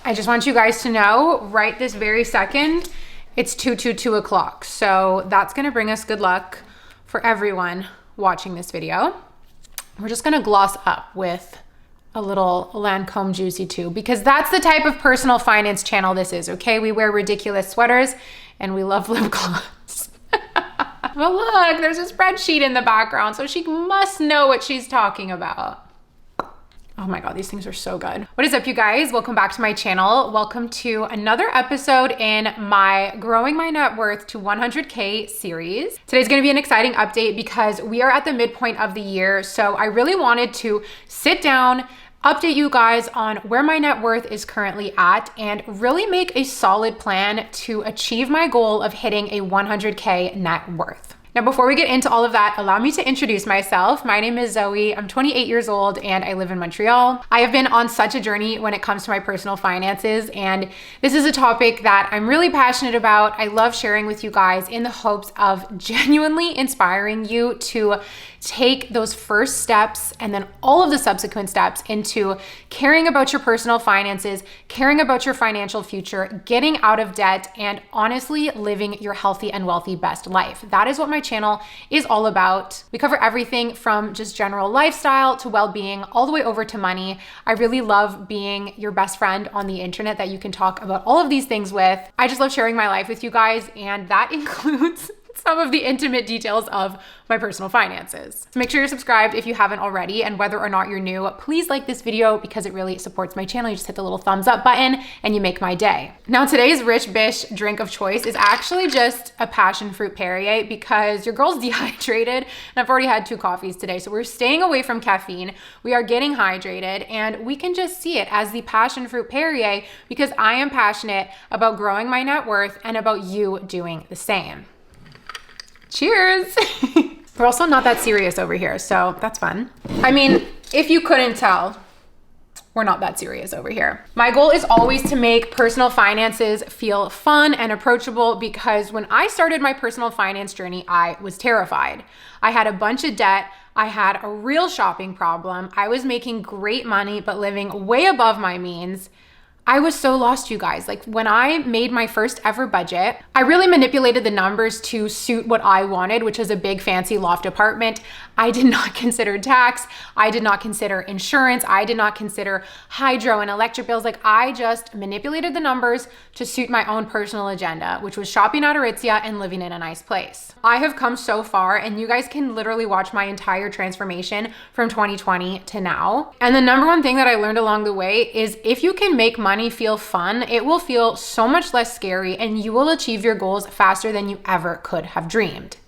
I just want you guys to know right this very second, it's 2 o'clock. So that's gonna bring us good luck for everyone watching this video. We're just gonna gloss up with a little Lancome Juicy 2 because that's the type of personal finance channel this is, okay? We wear ridiculous sweaters and we love lip gloss. But look, there's a spreadsheet in the background, so she must know what she's talking about. Oh my God, these things are so good. What is up, you guys? Welcome back to my channel. Welcome to another episode in my Growing My Net Worth to 100K series. Today's gonna be an exciting update because we are at the midpoint of the year. So I really wanted to sit down, update you guys on where my net worth is currently at, and really make a solid plan to achieve my goal of hitting a 100K net worth. Now, before we get into all of that, allow me to introduce myself. My name is Zoe. I'm 28 years old and I live in Montreal. I have been on such a journey when it comes to my personal finances, and this is a topic that I'm really passionate about. I love sharing with you guys in the hopes of genuinely inspiring you to take those first steps and then all of the subsequent steps into caring about your personal finances, caring about your financial future, getting out of debt, and honestly living your healthy and wealthy best life. That is what my channel is all about. We cover everything from just general lifestyle to well-being, all the way over to money. I really love being your best friend on the internet that you can talk about all of these things with. I just love sharing my life with you guys, and that includes some of the intimate details of my personal finances. So make sure you're subscribed if you haven't already, and whether or not you're new, please like this video because it really supports my channel. You just hit the little thumbs up button and you make my day. Now, today's rich bish drink of choice is actually just a passion fruit Perrier because your girl's dehydrated and I've already had 2 coffees today. So we're staying away from caffeine. We are getting hydrated, and we can just see it as the passion fruit Perrier because I am passionate about growing my net worth and about you doing the same. Cheers. We're also not that serious over here, so that's fun. I mean, if you couldn't tell, we're not that serious over here. My goal is always to make personal finances feel fun and approachable because when I started my personal finance journey, I was terrified. I had a bunch of debt. I had a real shopping problem. I was making great money, but living way above my means. I was so lost, you guys. Like, when I made my first ever budget, I really manipulated the numbers to suit what I wanted, which was a big fancy loft apartment. I did not consider tax. I did not consider insurance. I did not consider hydro and electric bills. Like, I just manipulated the numbers to suit my own personal agenda, which was shopping at Aritzia and living in a nice place. I have come so far, and you guys can literally watch my entire transformation from 2020 to now. And the number one thing that I learned along the way is if you can make money feel fun, it will feel so much less scary and you will achieve your goals faster than you ever could have dreamed.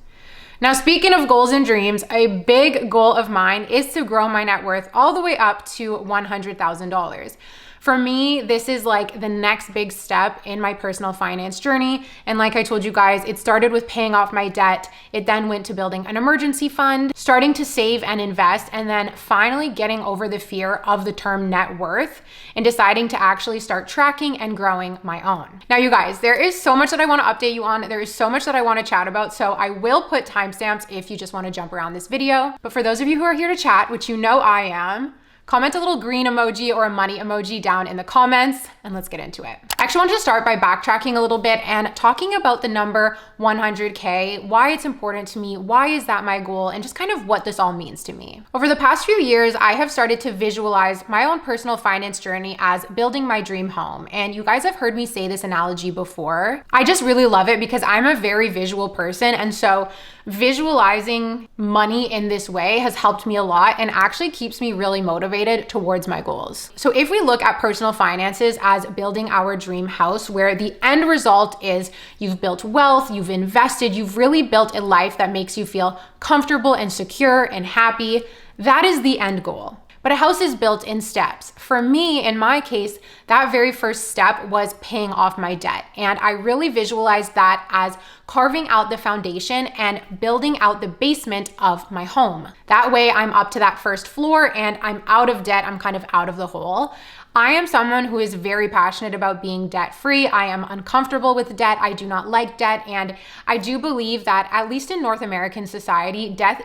Now, speaking of goals and dreams, a big goal of mine is to grow my net worth all the way up to $100,000. For me, this is like the next big step in my personal finance journey. And like I told you guys, it started with paying off my debt. It then went to building an emergency fund, starting to save and invest, and then finally getting over the fear of the term net worth and deciding to actually start tracking and growing my own. Now, you guys, there is so much that I want to update you on. There is so much that I want to chat about. So I will put timestamps if you just want to jump around this video. But for those of you who are here to chat, which you know I am, comment a little green emoji or a money emoji down in the comments and let's get into it. I actually wanted to start by backtracking a little bit and talking about the number 100K, why it's important to me, why is that my goal, and just kind of what this all means to me. Over the past few years, I have started to visualize my own personal finance journey as building my dream home. And you guys have heard me say this analogy before. I just really love it because I'm a very visual person. And so visualizing money in this way has helped me a lot and actually keeps me really motivated towards my goals. So if we look at personal finances as building our dream house, where the end result is you've built wealth, you've invested, you've really built a life that makes you feel comfortable and secure and happy, that is the end goal. But a house is built in steps. For me, in my case, that very first step was paying off my debt. And I really visualized that as carving out the foundation and building out the basement of my home. That way I'm up to that first floor and I'm out of debt. I'm kind of out of the hole. I am someone who is very passionate about being debt-free. I am uncomfortable with debt. I do not like debt. And I do believe that, at least in North American society, death,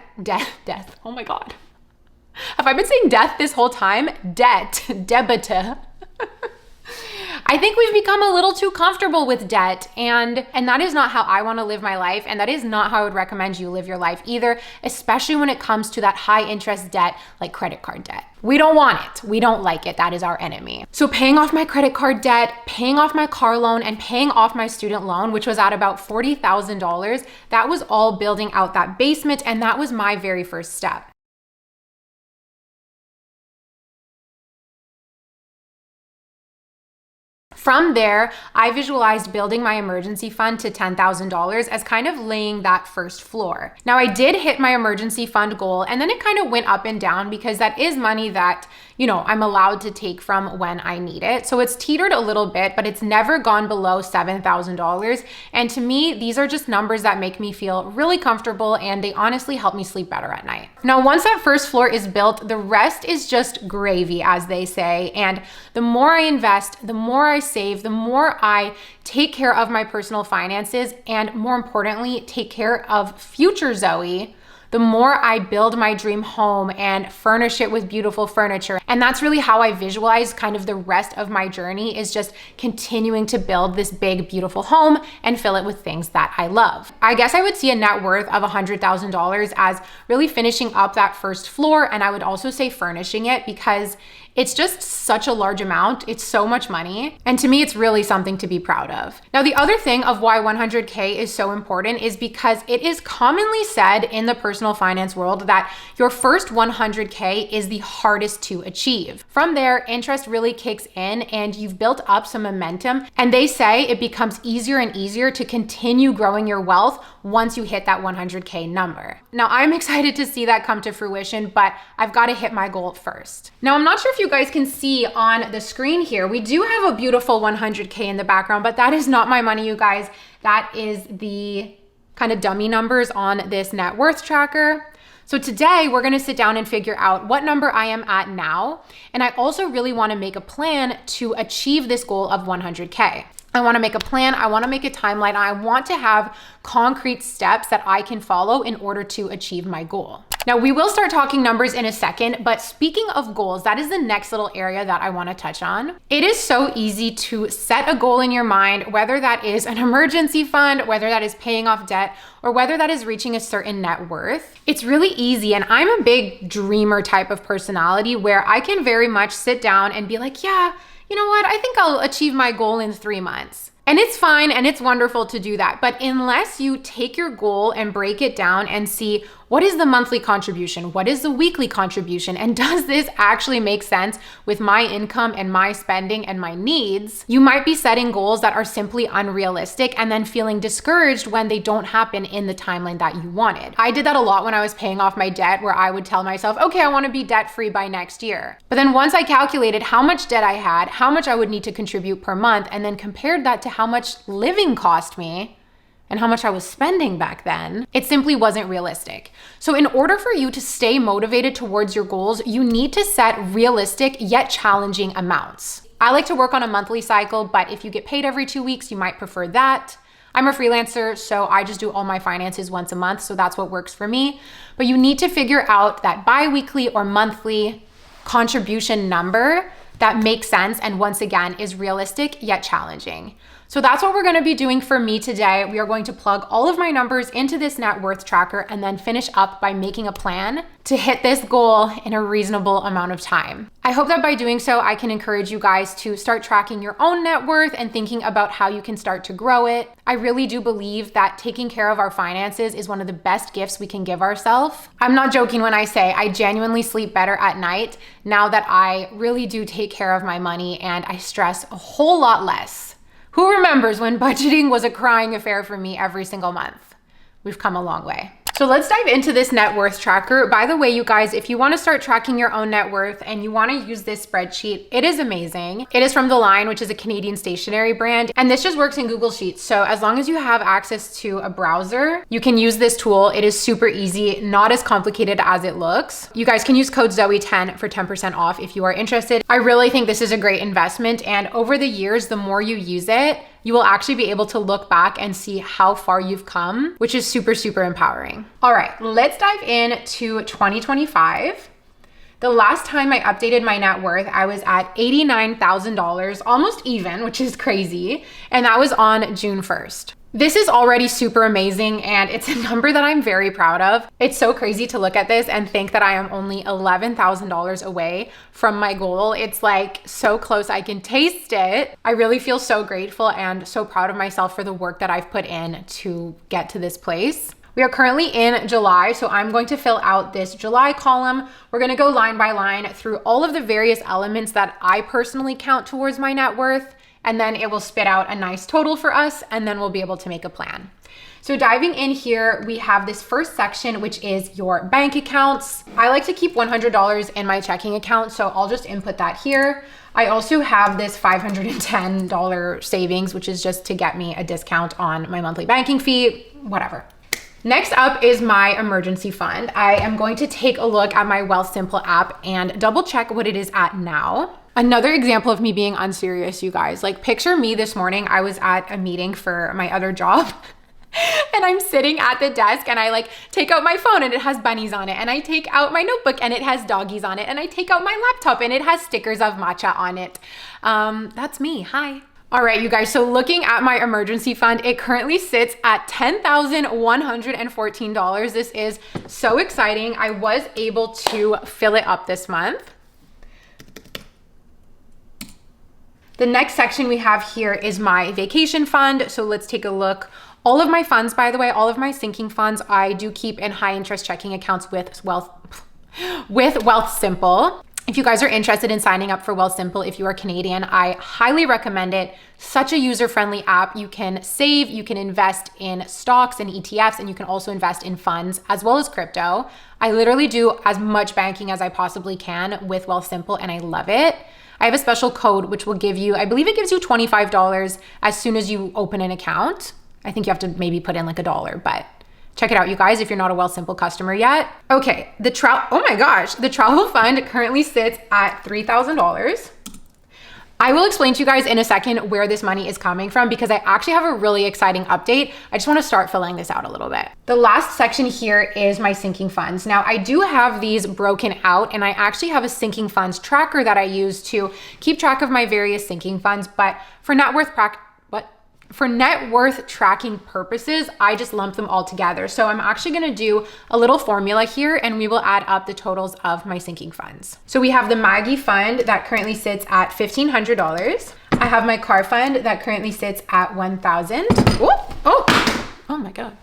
oh my God. Have I been saying death this whole time? Debt, debita. I think we've become a little too comfortable with debt, and that is not how I want to live my life, and that is not how I would recommend you live your life either, especially when it comes to that high interest debt like credit card debt. We don't want it. We don't like it. That is our enemy. So paying off my credit card debt, paying off my car loan, and paying off my student loan, which was at about $40,000, that was all building out that basement, and that was my very first step. From there, I visualized building my emergency fund to $10,000 as kind of laying that first floor. Now, I did hit my emergency fund goal, and then it kind of went up and down because that is money that, you know, I'm allowed to take from when I need it. So it's teetered a little bit, but it's never gone below $7,000. And to me, these are just numbers that make me feel really comfortable, and they honestly help me sleep better at night. Now, once that first floor is built, the rest is just gravy, as they say. And the more I invest, the more I save, the more I take care of my personal finances, and more importantly, take care of future Zoe, the more I build my dream home and furnish it with beautiful furniture. And that's really how I visualize kind of the rest of my journey, is just continuing to build this big, beautiful home and fill it with things that I love. I guess I would see a net worth of $100,000 as really finishing up that first floor. And I would also say furnishing it, because it's just such a large amount. It's so much money. And to me, it's really something to be proud of. Now, the other thing of why 100K is so important is because it is commonly said in the personal finance world that your first 100K is the hardest to achieve. From there, interest really kicks in and you've built up some momentum. And they say it becomes easier and easier to continue growing your wealth once you hit that 100K number. Now, I'm excited to see that come to fruition, but I've got to hit my goal first. Now, I'm not sure if you guys can see on the screen here, we do have a beautiful 100K in the background, but that is not my money, you guys. That is the kind of dummy numbers on this net worth tracker. So today we're gonna sit down and figure out what number I am at now. And I also really wanna make a plan to achieve this goal of 100K. I wanna make a plan, I wanna make a timeline, I want to have concrete steps that I can follow in order to achieve my goal. Now, we will start talking numbers in a second, but speaking of goals, that is the next little area that I wanna touch on. It is so easy to set a goal in your mind, whether that is an emergency fund, whether that is paying off debt, or whether that is reaching a certain net worth. It's really easy, and I'm a big dreamer type of personality where I can very much sit down and be like, yeah, you know what, I think I'll achieve my goal in 3 months. And it's fine and it's wonderful to do that. But unless you take your goal and break it down and see what is the monthly contribution, what is the weekly contribution, and does this actually make sense with my income and my spending and my needs, you might be setting goals that are simply unrealistic and then feeling discouraged when they don't happen in the timeline that you wanted. I did that a lot when I was paying off my debt, where I would tell myself, okay, I want to be debt free by next year. But then once I calculated how much debt I had, how much I would need to contribute per month, and then compared that to how much living cost me and how much I was spending back then, it simply wasn't realistic. So in order for you to stay motivated towards your goals, you need to set realistic yet challenging amounts. I like to work on a monthly cycle, but if you get paid every 2 weeks, you might prefer that. I'm a freelancer, so I just do all my finances once a month, so that's what works for me. But you need to figure out that bi-weekly or monthly contribution number that makes sense and, once again, is realistic yet challenging. So that's what we're gonna be doing for me today. We are going to plug all of my numbers into this net worth tracker and then finish up by making a plan to hit this goal in a reasonable amount of time. I hope that by doing so, I can encourage you guys to start tracking your own net worth and thinking about how you can start to grow it. I really do believe that taking care of our finances is one of the best gifts we can give ourselves. I'm not joking when I say I genuinely sleep better at night now that I really do take care of my money and I stress a whole lot less. Who remembers when budgeting was a crying affair for me every single month? We've come a long way. So let's dive into this net worth tracker. By the way, you guys, if you want to start tracking your own net worth and you want to use this spreadsheet, it is amazing. It is from The Line, which is a Canadian stationery brand. And this just works in Google Sheets. So as long as you have access to a browser, you can use this tool. It is super easy, not as complicated as it looks. You guys can use code Zoe10 for 10% off if you are interested. I really think this is a great investment. And over the years, the more you use it, you will actually be able to look back and see how far you've come, which is super, super empowering. All right, let's dive into 2025. The last time I updated my net worth, I was at $89,000, almost even, which is crazy. And that was on June 1st. This is already super amazing, and it's a number that I'm very proud of. It's so crazy to look at this and think that I am only $11,000 away from my goal. It's like so close, I can taste it. I really feel so grateful and so proud of myself for the work that I've put in to get to this place. We are currently in July, so I'm going to fill out this July column. We're gonna go line by line through all of the various elements that I personally count towards my net worth, and then it will spit out a nice total for us, and then we'll be able to make a plan. So diving in here, we have this first section, which is your bank accounts. I like to keep $100 in my checking account, so I'll just input that here. I also have this $510 savings, which is just to get me a discount on my monthly banking fee, whatever. Next up is my emergency fund. I am going to take a look at my Wealthsimple app and double check what it is at now. Another example of me being unserious, you guys. Like, picture me this morning. I was at a meeting for my other job and I'm sitting at the desk and I like take out my phone and it has bunnies on it, and I take out my notebook and it has doggies on it, and I take out my laptop and it has stickers of matcha on it. That's me. Hi. All right, you guys, so looking at my emergency fund, it currently sits at $10,114. This is so exciting. I was able to fill it up this month. The next section we have here is my vacation fund. So let's take a look. All of my funds, by the way, all of my sinking funds, I do keep in high interest checking accounts with Wealthsimple. If you guys are interested in signing up for Wealthsimple, if you are Canadian, I highly recommend it. Such a user-friendly app. You can save, you can invest in stocks and ETFs, and you can also invest in funds as well as crypto. I literally do as much banking as I possibly can with Wealthsimple, and I love it. I have a special code which will give you, I believe it gives you $25 as soon as you open an account. I think you have to maybe put in like $1, but check it out, you guys, if you're not a Wealthsimple customer yet. Okay, the travel fund currently sits at $3,000. I will explain to you guys in a second where this money is coming from, because I actually have a really exciting update. I just want to start filling this out a little bit. The last section here is my sinking funds. Now, I do have these broken out, and I actually have a sinking funds tracker that I use to keep track of my various sinking funds, but for net worth tracking purposes, I just lump them all together. So I'm actually gonna do a little formula here, and we will add up the totals of my sinking funds. So we have the Maggie fund that currently sits at $1,500. I have my car fund that currently sits at $1,000. Oh my God.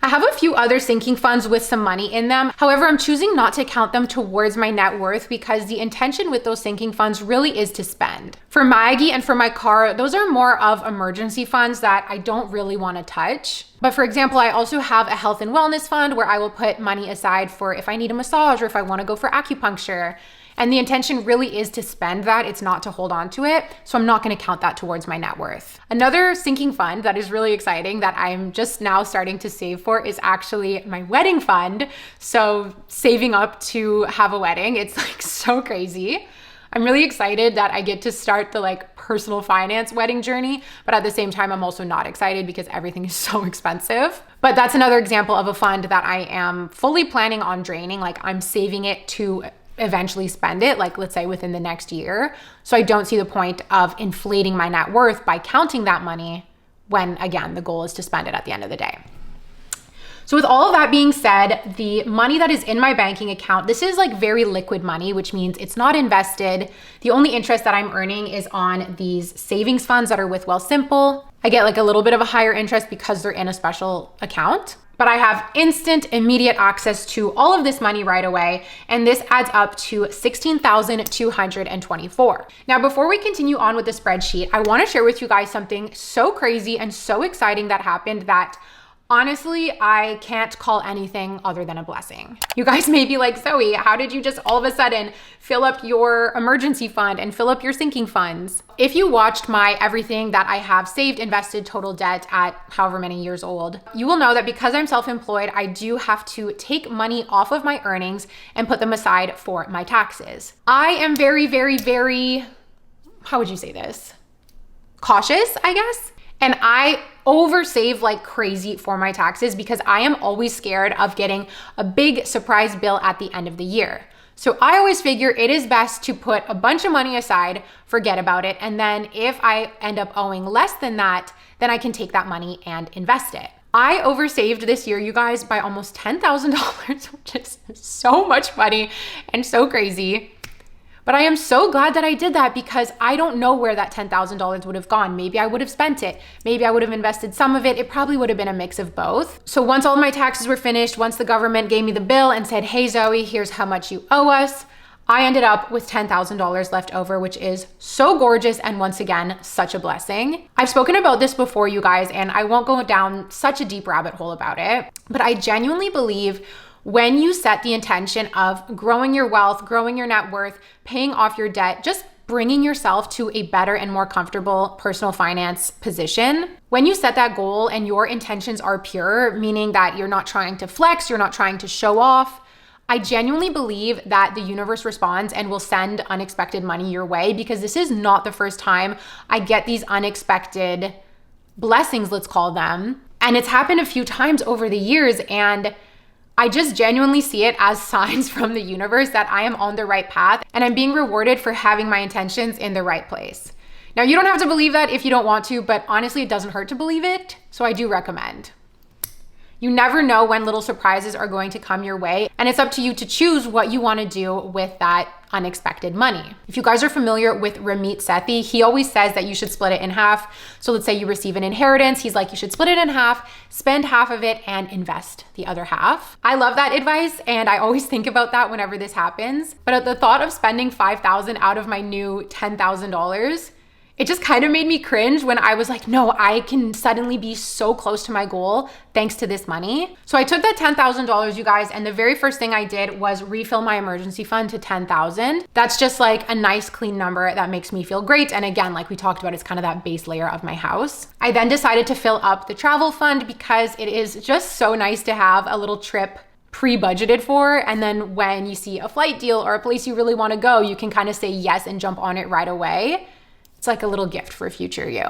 I have a few other sinking funds with some money in them. However, I'm choosing not to count them towards my net worth because the intention with those sinking funds really is to spend. For Maggie and for my car, those are more of emergency funds that I don't really want to touch. But for example, I also have a health and wellness fund where I will put money aside for if I need a massage or if I want to go for acupuncture. And the intention really is to spend that. It's not to hold on to it. So I'm not going to count that towards my net worth. Another sinking fund that is really exciting that I'm just now starting to save for is actually my wedding fund. So saving up to have a wedding, it's like so crazy. I'm really excited that I get to start the like personal finance wedding journey, but at the same time, I'm also not excited because everything is so expensive. But that's another example of a fund that I am fully planning on draining. Like, I'm saving it to eventually spend it, like let's say within the next year. So I don't see the point of inflating my net worth by counting that money when, again, the goal is to spend it at the end of the day. So with all of that being said, the money that is in my banking account, this is like very liquid money, which means it's not invested. The only interest that I'm earning is on these savings funds that are with Wealthsimple. I get like a little bit of a higher interest because they're in a special account. But I have instant, immediate access to all of this money right away, and this adds up to $16,224. Now, before we continue on with the spreadsheet, I want to share with you guys something so crazy and so exciting that happened that honestly, I can't call anything other than a blessing. You guys may be like, Zoe, how did you just all of a sudden fill up your emergency fund and fill up your sinking funds? If you watched my everything that I have saved, invested, total debt at however many years old, you will know that because I'm self-employed, I do have to take money off of my earnings and put them aside for my taxes. I am very, very, very, how would you say this? Cautious, I guess. And I oversave like crazy for my taxes because I am always scared of getting a big surprise bill at the end of the year. So I always figure it is best to put a bunch of money aside, forget about it, and then if I end up owing less than that, then I can take that money and invest it. I oversaved this year, you guys, by almost $10,000, which is so much money and so crazy. But I am so glad that I did that because I don't know where that $10,000 would have gone. Maybe I would have spent it. Maybe I would have invested some of it. It probably would have been a mix of both. So once all of my taxes were finished, once the government gave me the bill and said, hey, Zoe, here's how much you owe us, I ended up with $10,000 left over, which is so gorgeous and once again, such a blessing. I've spoken about this before, you guys, and I won't go down such a deep rabbit hole about it, but I genuinely believe when you set the intention of growing your wealth, growing your net worth, paying off your debt, just bringing yourself to a better and more comfortable personal finance position. When you set that goal and your intentions are pure, meaning that you're not trying to flex, you're not trying to show off, I genuinely believe that the universe responds and will send unexpected money your way, because this is not the first time I get these unexpected blessings, let's call them. And it's happened a few times over the years, and I just genuinely see it as signs from the universe that I am on the right path and I'm being rewarded for having my intentions in the right place. Now, you don't have to believe that if you don't want to, but honestly, it doesn't hurt to believe it. So I do recommend. You never know when little surprises are going to come your way, and it's up to you to choose what you want to do with that unexpected money. If you guys are familiar with Ramit Sethi, he always says that you should split it in half. So let's say you receive an inheritance. He's like, you should split it in half, spend half of it, and invest the other half. I love that advice, and I always think about that whenever this happens. But at the thought of spending $5,000 out of my new $10,000, it just kind of made me cringe when I was like, no, I can suddenly be so close to my goal thanks to this money. So I took that $10,000, you guys, and the very first thing I did was refill my emergency fund to $10,000. That's just like a nice clean number that makes me feel great. And again, like we talked about, it's kind of that base layer of my house. I then decided to fill up the travel fund because it is just so nice to have a little trip pre-budgeted for. And then when you see a flight deal or a place you really want to go, you can kind of say yes and jump on it right away. It's like a little gift for future you.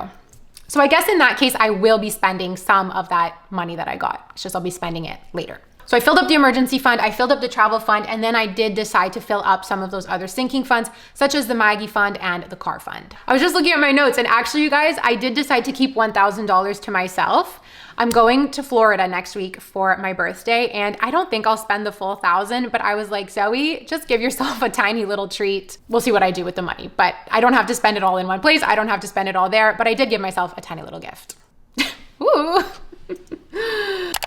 So I guess in that case, I will be spending some of that money that I got. It's just I'll be spending it later. So I filled up the emergency fund, I filled up the travel fund, and then I did decide to fill up some of those other sinking funds, such as the Maggie fund and the car fund. I was just looking at my notes, and actually, you guys, I did decide to keep $1,000 to myself. I'm going to Florida next week for my birthday, and I don't think I'll spend the full $1,000, but I was like, Zoe, just give yourself a tiny little treat. We'll see what I do with the money, but I don't have to spend it all in one place. I don't have to spend it all there, but I did give myself a tiny little gift. Ooh.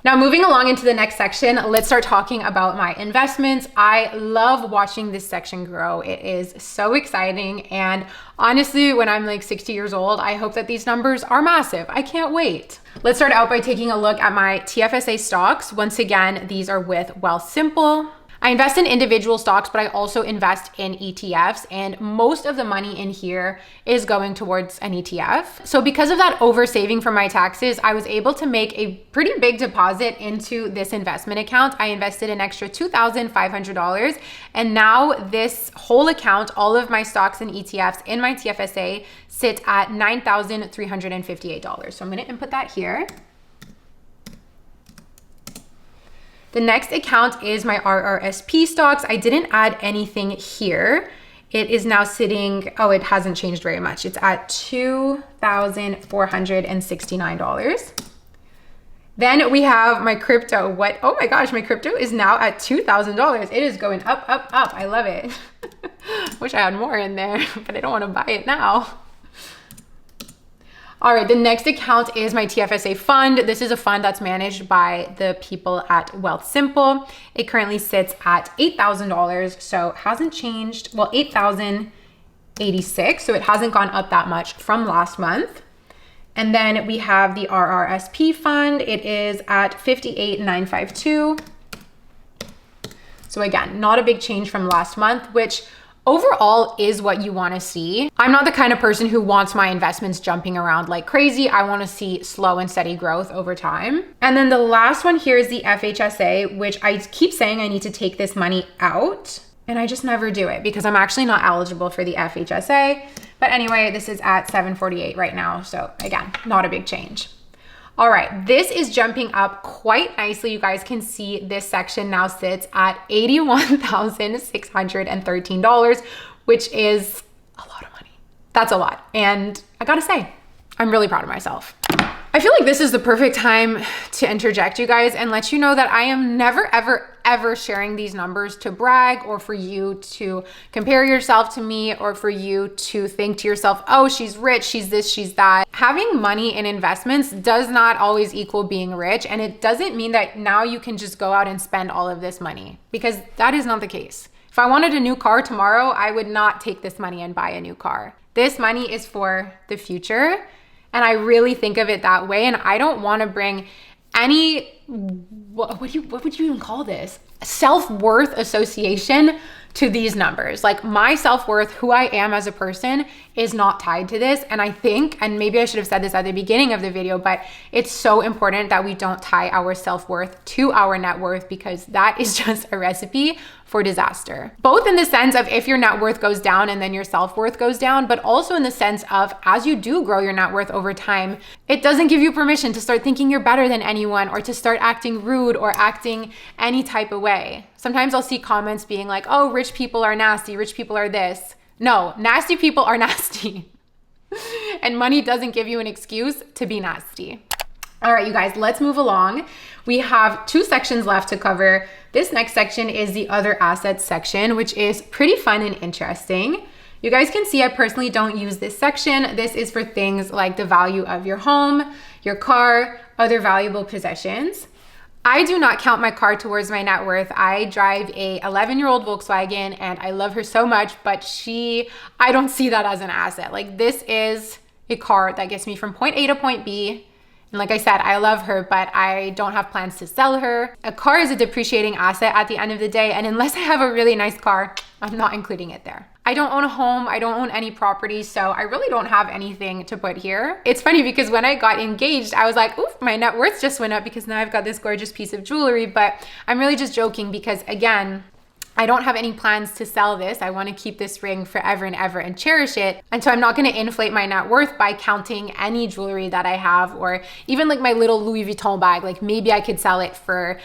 Now, moving along into the next section, let's start talking about my investments. I love watching this section grow. It is so exciting. And honestly, when I'm like 60 years old, I hope that these numbers are massive. I can't wait. Let's start out by taking a look at my TFSA stocks. Once again, these are with Wealthsimple. I invest in individual stocks, but I also invest in ETFs, and most of the money in here is going towards an ETF. So because of that over saving from my taxes, I was able to make a pretty big deposit into this investment account. I invested an extra $2,500, and now this whole account, all of my stocks and ETFs in my TFSA, sit at $9,358. So I'm going to input that here. The next account is my RRSP stocks. I didn't add anything here. It is now sitting, oh, it hasn't changed very much. It's at $2,469. Then we have my crypto. Oh my gosh, my crypto is now at $2,000. It is going up, up, up. I love it. Wish I had more in there, but I don't want to buy it now. All right, the next account is my TFSA fund. This is a fund that's managed by the people at Wealthsimple. It currently sits at $8,000, so it hasn't changed. Well, $8,086, so it hasn't gone up that much from last month. And then we have the RRSP fund. It is at $58,952. So again, not a big change from last month, which overall is what you want to see. I'm not the kind of person who wants my investments jumping around like crazy. I want to see slow and steady growth over time. And then the last one here is the FHSA, which I keep saying I need to take this money out, and I just never do it because I'm actually not eligible for the FHSA. But anyway, this is at $748 right now. So again, not a big change. All right, this is jumping up quite nicely. You guys can see this section now sits at $81,613, which is a lot of money. That's a lot. And I gotta say, I'm really proud of myself. I feel like this is the perfect time to interject, you guys, and let you know that I am never, ever, ever sharing these numbers to brag or for you to compare yourself to me or for you to think to yourself, oh, she's rich, she's this, she's that. Having money in investments does not always equal being rich, and it doesn't mean that now you can just go out and spend all of this money, because that is not the case. If I wanted a new car tomorrow, I would not take this money and buy a new car. This money is for the future. And I really think of it that way. And I don't want to bring any, what would you even call this? Self-worth association to these numbers. Like my self-worth, who I am as a person, is not tied to this. And I think, and maybe I should have said this at the beginning of the video, but it's so important that we don't tie our self-worth to our net worth, because that is just a recipe for disaster. Both in the sense of if your net worth goes down and then your self-worth goes down, but also in the sense of as you do grow your net worth over time, it doesn't give you permission to start thinking you're better than anyone or to start acting rude or acting any type of way. Sometimes I'll see comments being like, oh, rich people are nasty, rich people are this. No, nasty people are nasty. And money doesn't give you an excuse to be nasty. All right, you guys, let's move along. We have 2 sections left to cover. This next section is the other assets section, which is pretty fun and interesting. You guys can see I personally don't use this section. This is for things like the value of your home, your car, other valuable possessions. I do not count my car towards my net worth. I drive a 11-year-old Volkswagen and I love her so much, but I don't see that as an asset. Like this is a car that gets me from point A to point B. And like I said, I love her, but I don't have plans to sell her. A car is a depreciating asset at the end of the day. And unless I have a really nice car, I'm not including it there. I don't own a home. I don't own any property. So I really don't have anything to put here. It's funny because when I got engaged, I was like, oof, my net worth just went up because now I've got this gorgeous piece of jewelry. But I'm really just joking because again, I don't have any plans to sell this. I want to keep this ring forever and ever and cherish it. And so I'm not going to inflate my net worth by counting any jewelry that I have, or even like my little Louis Vuitton bag. Like maybe I could sell it for,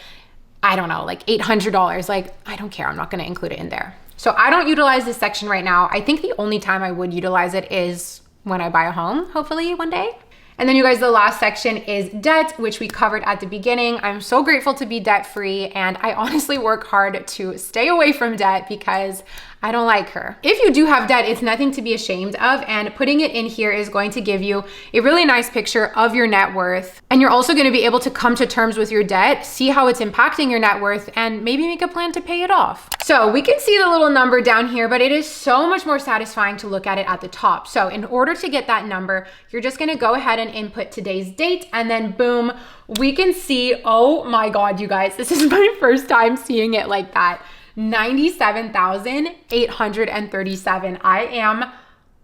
I don't know, like $800. Like, I don't care. I'm not going to include it in there. So I don't utilize this section right now. I think the only time I would utilize it is when I buy a home, hopefully one day. And then you guys, the last section is debt, which we covered at the beginning. I'm so grateful to be debt-free, and I honestly work hard to stay away from debt because I don't like her. If you do have debt, it's nothing to be ashamed of, and putting it in here is going to give you a really nice picture of your net worth. And you're also going to be able to come to terms with your debt, see how it's impacting your net worth, and maybe make a plan to pay it off. So we can see the little number down here, but it is so much more satisfying to look at it at the top. So in order to get that number, you're just going to go ahead and input today's date, and then boom, we can see, oh my God, you guys, this is my first time seeing it like that. 97,837. I am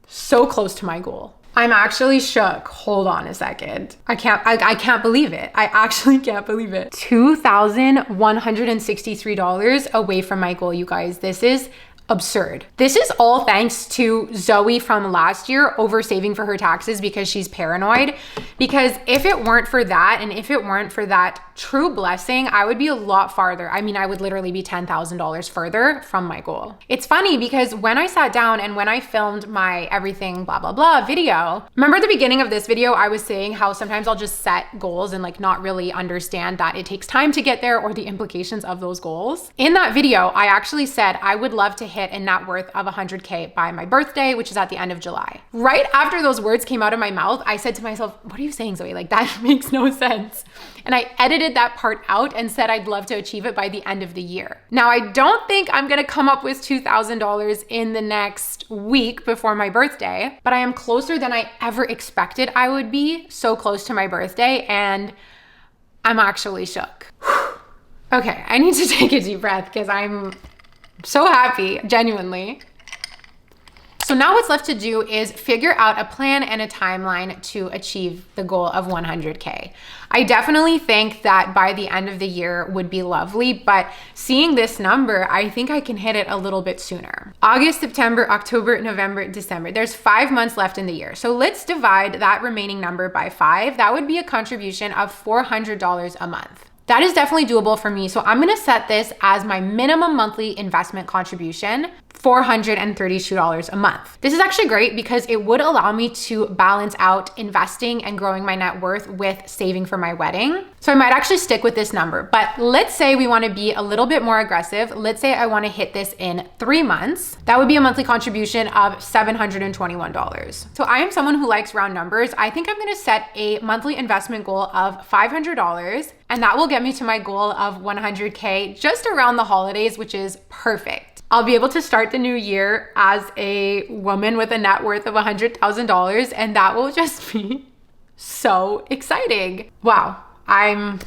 so close to my goal. I'm actually shook. Hold on a second. I can't believe it. I actually can't believe it. $2,163 away from my goal, you guys. This is absurd. This is all thanks to Zoe from last year over saving for her taxes because she's paranoid. Because if it weren't for that, and if it weren't for that true blessing, I would be a lot farther. I mean, I would literally be $10,000 further from my goal. It's funny because when I sat down and when I filmed my everything blah, blah, blah video, remember at the beginning of this video, I was saying how sometimes I'll just set goals and like not really understand that it takes time to get there or the implications of those goals. In that video, I actually said I would love to hit a net worth of 100K by my birthday, which is at the end of July. Right after those words came out of my mouth, I said to myself, what are you saying, Zoe? Like that makes no sense. And I edited that part out and said I'd love to achieve it by the end of the year. Now, I don't think I'm gonna come up with $2,000 in the next week before my birthday, but I am closer than I ever expected I would be, so close to my birthday, and I'm actually shook. Okay, I need to take a deep breath because I'm so happy, genuinely. So now what's left to do is figure out a plan and a timeline to achieve the goal of 100K. I definitely think that by the end of the year would be lovely, but seeing this number, I think I can hit it a little bit sooner. August, September, October, November, December. There's 5 months left in the year. So let's divide that remaining number by 5. That would be a contribution of $400 a month. That is definitely doable for me. So I'm gonna set this as my minimum monthly investment contribution, $432 a month. This is actually great because it would allow me to balance out investing and growing my net worth with saving for my wedding. So I might actually stick with this number, but let's say we wanna be a little bit more aggressive. Let's say I wanna hit this in 3 months. That would be a monthly contribution of $721. So I am someone who likes round numbers. I think I'm gonna set a monthly investment goal of $500, and that will get me to my goal of 100K just around the holidays, which is perfect. I'll be able to start the new year as a woman with a net worth of $100,000, and that will just be so exciting. Wow, I'm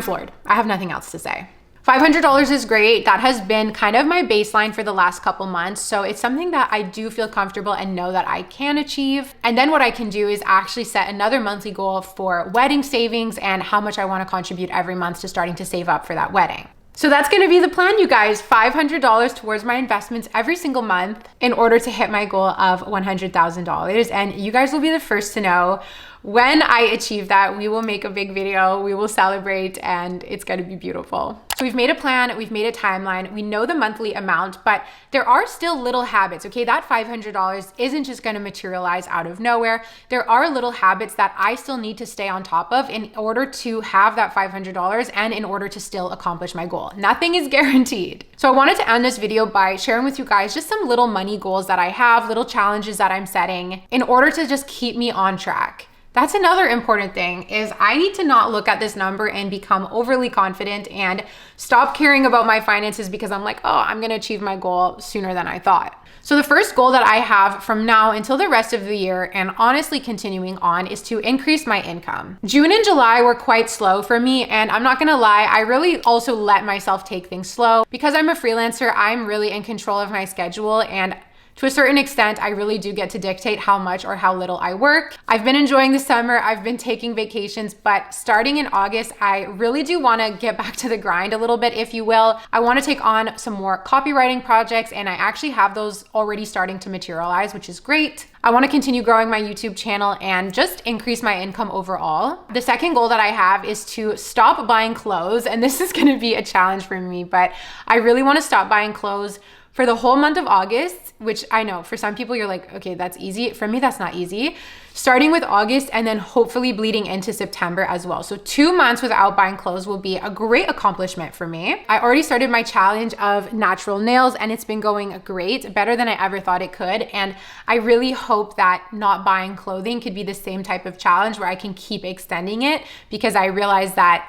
floored. I have nothing else to say. $500 is great. That has been kind of my baseline for the last couple months. So it's something that I do feel comfortable and know that I can achieve. And then what I can do is actually set another monthly goal for wedding savings and how much I want to contribute every month to starting to save up for that wedding. So that's gonna be the plan, you guys. $500 towards my investments every single month in order to hit my goal of $100,000. And you guys will be the first to know. When I achieve that, we will make a big video, we will celebrate, and it's gonna be beautiful. So we've made a plan, we've made a timeline, we know the monthly amount, but there are still little habits, okay? That $500 isn't just gonna materialize out of nowhere. There are little habits that I still need to stay on top of in order to have that $500 and in order to still accomplish my goal. Nothing is guaranteed. So I wanted to end this video by sharing with you guys just some little money goals that I have, little challenges that I'm setting in order to just keep me on track. That's another important thing is I need to not look at this number and become overly confident and stop caring about my finances because I'm like, oh, I'm gonna achieve my goal sooner than I thought. So the first goal that I have from now until the rest of the year and honestly continuing on is to increase my income. June and July were quite slow for me, and I'm not gonna lie, I really also let myself take things slow. Because I'm a freelancer, I'm really in control of my schedule, and to a certain extent, I really do get to dictate how much or how little I work. I've been enjoying the summer, I've been taking vacations, but starting in August, I really do wanna get back to the grind a little bit, if you will. I wanna take on some more copywriting projects, and I actually have those already starting to materialize, which is great. I wanna continue growing my YouTube channel and just increase my income overall. The second goal that I have is to stop buying clothes, and this is gonna be a challenge for me, but I really wanna stop buying clothes for the whole month of August, which I know for some people you're like, okay, that's easy. For me, that's not easy. Starting with August and then hopefully bleeding into September as well. So 2 months without buying clothes will be a great accomplishment for me. I already started my challenge of natural nails and it's been going great, better than I ever thought it could. And I really hope that not buying clothing could be the same type of challenge where I can keep extending it, because I realized that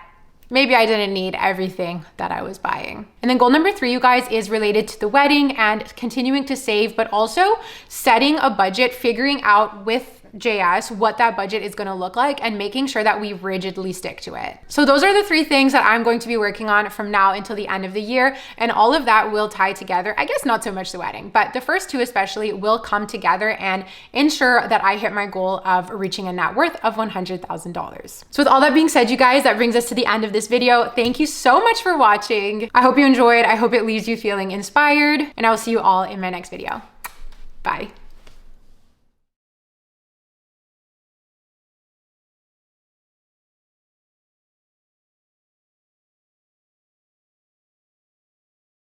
maybe I didn't need everything that I was buying. And then goal number 3, you guys, is related to the wedding and continuing to save, but also setting a budget, figuring out with JS what that budget is gonna look like and making sure that we rigidly stick to it. So those are the 3 things that I'm going to be working on from now until the end of the year. And all of that will tie together. I guess not so much the wedding, but the first 2 especially will come together and ensure that I hit my goal of reaching a net worth of $100,000. So with all that being said, you guys, that brings us to the end of this video. Thank you so much for watching. I hope you enjoyed. I hope it leaves you feeling inspired, and I will see you all in my next video. Bye.